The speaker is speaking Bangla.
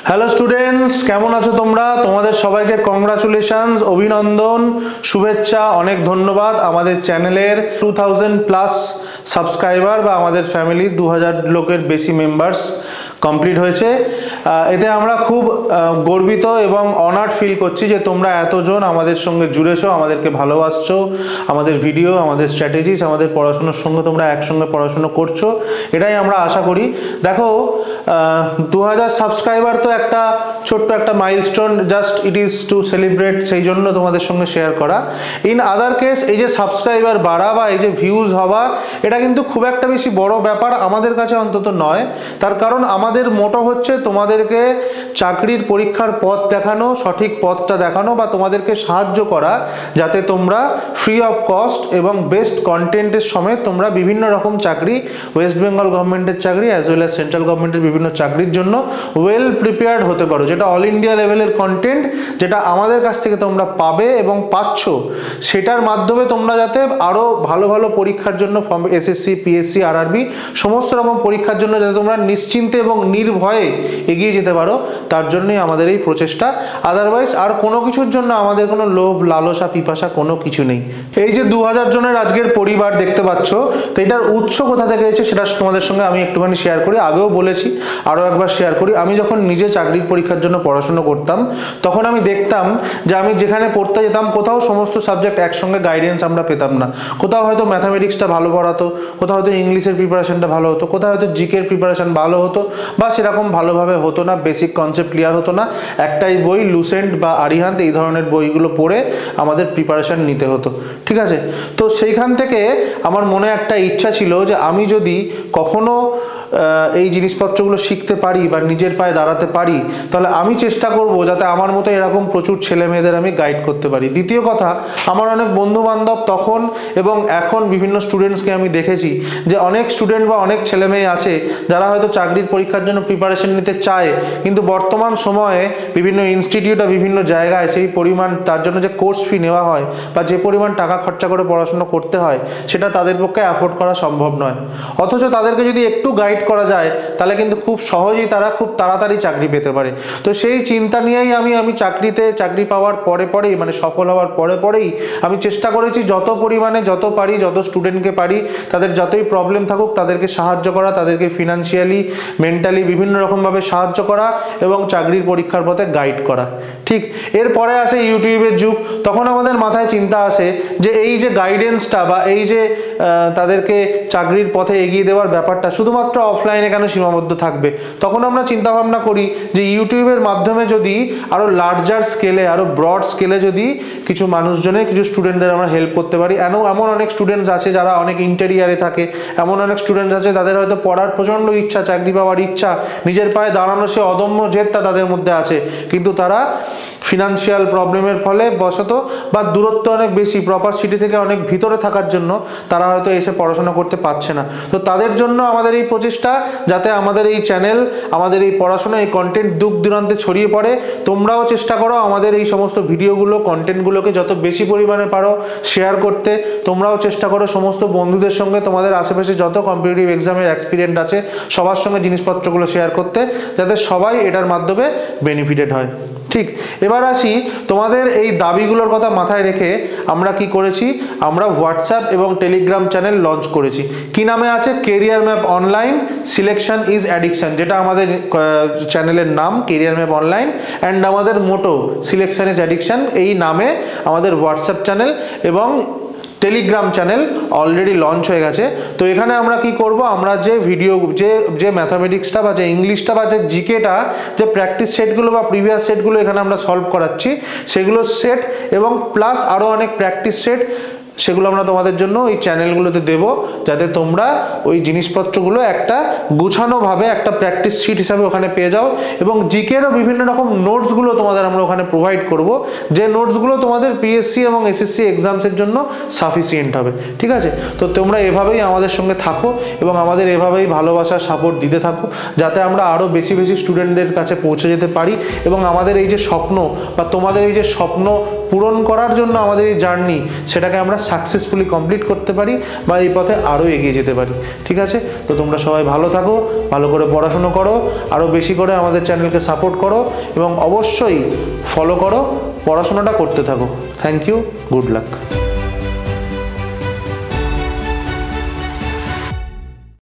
হ্যালো স্টুডেন্টস, কেমন আছো তোমরা? তোমাদের সবাইকে কংগ্রাচুলেশনস, অভিনন্দন, শুভেচ্ছা, অনেক ধন্যবাদ। আমাদের চ্যানেলের 2000+ সাবস্ক্রাইবার বা আমাদের ফ্যামিলি 2000 লোকের বেশি মেম্বার্স কমপ্লিট হয়েছে। এতে আমরা খুব গর্বিত এবং অনার্ড ফিল করছি যে তোমরা এতজন আমাদের সঙ্গে জুড়েছো, আমাদেরকে ভালোবাসছো, আমাদের ভিডিও, আমাদের স্ট্র্যাটেজিস, আমাদের পড়াশোনার সঙ্গে তোমরা একসঙ্গে পড়াশোনা করছো, এটাই আমরা আশা করি। দেখো 2000 সাবস্ক্রাইবার তো একটা ছোট্ট একটা milestone, just it is to celebrate, সেই জন্য তোমাদের সঙ্গে শেয়ার করা। ইন আদার কেস এই যে সাবস্ক্রাইবার বাড়া বা এই যে ভিউজ হওয়া, এটা কিন্তু খুব একটা বেশি বড় ব্যাপার আমাদের কাছে অন্তত নয়। তার কারণ আমাদের মোটো হচ্ছে তোমাদেরকে চাকরির পরীক্ষার পথ দেখানো, সঠিক পথটা দেখানো বা তোমাদেরকে সাহায্য করা, যাতে তোমরা ফ্রি অফ কস্ট এবং বেস্ট কন্টেন্টের সমেত তোমরা বিভিন্ন রকম চাকরি, ওয়েস্ট বেঙ্গল গভর্নমেন্টের চাকরি অ্যাজ ওয়েল অ্যাজ সেন্ট্রাল গভর্নমেন্টের বিভিন্ন চাকরির জন্য ওয়েল প্রিপেয়ার্ড হতে পারো। যেটা অল ইন্ডিয়া লেভেলের কন্টেন্ট, যেটা আমাদের কাছ থেকে তোমরা পাবে এবং পাচ্ছ, সেটার মাধ্যমে তোমরা যাতে আরও ভালো ভালো পরীক্ষার জন্য, এসএসসি, পিএসসি, আরআরবি সমস্ত রকম পরীক্ষার জন্য যাতে তোমরা নিশ্চিন্তে এবং নির্ভয়ে এগিয়ে যেতে পারো, তার জন্যই আমাদের এই প্রচেষ্টা। আদারওয়াইজ আর কোনো কিছুর জন্য আমাদের কোনো লোভ, লালসা, পিপাসা কোনো কিছু নেই। এই যে 2000 জনের আজকের পরিবার দেখতে পাচ্ছ, তো এটার উৎস কোথা থেকে হয়েছে সেটা তোমাদের সঙ্গে আমি একটুখানি শেয়ার করি। আগেও বলেছি, আরও একবার শেয়ার করি। আমি যখন নিজে চাকরির পরীক্ষার জন্য পড়াশোনা করতাম, তখন আমি দেখতাম যে আমি যেখানে পড়তে যেতাম, কোথাও সমস্ত সাবজেক্ট একসঙ্গে গাইডেন্স আমরা পেতাম না। কোথাও হয়তো ম্যাথামেটিক্সটা ভালো পড়াতো, কোথাও হয়তো ইংলিশের প্রিপারেশনটা ভালো হতো, কোথাও হয়তো জিকের প্রিপারেশন ভালো হতো বা সেরকম ভালোভাবে হতো না, বেসিক কনসেপ্ট ক্লিয়ার হতো না। একটাই বই, লুসেন্ট বা আরিহান্ত, এই ধরনের বইগুলো পড়ে আমাদের প্রিপারেশন নিতে হতো, ঠিক আছে? তো সেইখান থেকে আমার মনে একটা ইচ্ছা ছিল যে আমি যদি কখনো এই জিনিসপত্রগুলো শিখতে পারি বা নিজের পায়ে দাঁড়াতে পারি, তাহলে আমি চেষ্টা করব যাতে আমার মতো এরকম প্রচুর ছেলে মেয়েদের আমি গাইড করতে পারি। দ্বিতীয় কথা, আমার অনেক বন্ধু বান্ধব তখন এবং এখন বিভিন্ন স্টুডেন্টসকে আমি দেখেছি যে অনেক স্টুডেন্ট বা অনেক ছেলে মেয়ে আছে যারা হয়তো চাকরির পরীক্ষার জন্য প্রিপারেশন নিতে চায়, কিন্তু বর্তমান সময়ে বিভিন্ন ইনস্টিটিউট বা বিভিন্ন জায়গায় সেই পরিমাণ, তার জন্য যে কোর্স ফি নেওয়া হয় বা যে পরিমাণ টাকা খরচা করে পড়াশোনা করতে হয়, সেটা তাদের পক্ষে অ্যাফোর্ড করা সম্ভব নয়। অথচ তাদেরকে যদি একটু গাইড করা যায়, তাহলে কিন্তু খুব সহজেই তারা খুব তাড়াতাড়ি চাকরি পেতে পারে। তো সেই চিন্তা নিয়েই আমি চাকরি পাওয়ার পরেই, মানে সফল হওয়ার পরেই আমি চেষ্টা করেছি যত পরিমাণে, যত পারি, যত স্টুডেন্টকে পারি, তাদের যতই প্রবলেম থাকুক তাদেরকে সাহায্য করা, তাদেরকে ফিনান্সিয়ালি, মেন্টালি বিভিন্ন রকমভাবে সাহায্য করা এবং চাকরির পরীক্ষার পথে গাইড করা। ঠিক এরপরে আসে ইউটিউবের যুগ। তখন আমাদের মাথায় চিন্তা আসে যে এই যে গাইডেন্সটা বা এই যে তাদেরকে চাকরির পথে এগিয়ে দেওয়ার ব্যাপারটা শুধুমাত্র অফলাইনে কেন সীমাবদ্ধ থাকবে? তখন আমরা চিন্তা ভাবনা করি যে ইউটিউবের মাধ্যমে যদি আরো লার্জার স্কেলে, আরো ব্রড স্কেলে যদি কিছু মানুষজনের, কিছু স্টুডেন্টদের আমরা হেল্প করতে পারি। এমন অনেক স্টুডেন্টস আছে যারা অনেক ইন্টেরিয়ারে থাকে, এমন অনেক স্টুডেন্টস আছে তাদের হয়তো পড়ার প্রচন্ড ইচ্ছা, চাকরি পাওয়ার ইচ্ছা, নিজের পায়ে দাঁড়ানো সে অদম্য জেদটা তাদের মধ্যে আছে, কিন্তু তারা ফিনান্সিয়াল প্রবলেমের ফলে বশত বা দূরত্ব অনেক বেশি, প্রপার সিটি থেকে অনেক ভিতরে থাকার জন্য তারা হয়তো এসে পড়াশোনা করতে পারছে না। তো তাদের জন্য আমাদের এই প্রচেষ্টা, যাতে আমাদের এই চ্যানেল, আমাদের এই পড়াশোনা, এই কন্টেন্ট দূর দূরান্তে ছড়িয়ে পড়ে। তোমরাও চেষ্টা করো আমাদের এই সমস্ত ভিডিওগুলো, কন্টেন্টগুলোকে যত বেশি পরিমাণে পারো শেয়ার করতে। তোমরাও চেষ্টা করো সমস্ত বন্ধুদের সঙ্গে, তোমাদের আশেপাশে যত কম্পিটিটিভ এক্সামের এক্সপিরিয়েন্স আছে সবার সঙ্গে জিনিসপত্রগুলো শেয়ার করতে, যাতে সবাই এটার মাধ্যমে বেনিফিটেড হয়। ঠিক, এবার আসি তোমাদের এই দাবিগুলোর কথা মাথায় রেখে আমরা কি করেছি, আমরা হোয়াটসঅ্যাপ এবং টেলিগ্রাম চ্যানেল লঞ্চ করেছি। কি নামে আছে? Career map online, selection is addiction, যেটা আমাদের চ্যানেলের নাম, কেরিয়ার ম্যাপ অনলাইন, অ্যান্ড আমাদের মোটো সিলেকশন ইজ অ্যাডিকশন, এই নামে আমাদের হোয়াটসঅ্যাপ চ্যানেল এবং টেলিগ্রাম চ্যানেল অলরেডি লঞ্চ হয়ে গেছে। তো এখানে আমরা কি করব, আমরা যে ভিডিও, যে ম্যাথামেটিক্সটা বা যে ইংলিশটা বা যে জিকেটা, যে প্র্যাকটিস সেটগুলো বা প্রিভিয়াস সেটগুলো এখানে আমরা সলভ করাচ্ছি, সেগুলো সেট এবং প্লাস আরও অনেক প্র্যাকটিস সেট, সেগুলো আমরা তোমাদের জন্য এই চ্যানেলগুলোতে দেব, যাতে তোমরা ওই জিনিসপত্রগুলো একটা গুছানোভাবে একটা প্র্যাকটিস শিট হিসাবে ওখানে পেয়ে যাও। এবং জিকেরও বিভিন্ন রকম নোটসগুলো তোমাদের আমরা ওখানে প্রোভাইড করব, যে নোটসগুলো তোমাদের পিএসসি এবং এসএসসি এক্সামসের জন্য সাফিসিয়েন্ট হবে। ঠিক আছে? তো তোমরা এভাবেই আমাদের সঙ্গে থাকো এবং আমাদের এভাবেই ভালোবাসা, সাপোর্ট দিতে থাকো, যাতে আমরা আরও বেশি বেশি স্টুডেন্টদের কাছে পৌঁছে যেতে পারি এবং আমাদের এই যে স্বপ্ন বা তোমাদের এই যে স্বপ্ন পূরণ করার জন্য আমাদের এই জার্নি, সেটাকে আমরা সাকসেসফুলি কমপ্লিট করতে পারি বা এই পথে আরও এগিয়ে যেতে পারি। ঠিক আছে, তো তোমরা সবাই ভালো থাকো, ভালো করে পড়াশুনো করো, আরও বেশি করে আমাদের চ্যানেলকে সাপোর্ট করো এবং অবশ্যই ফলো করো, পড়াশোনাটা করতে থাকো। Thank you, good lakh.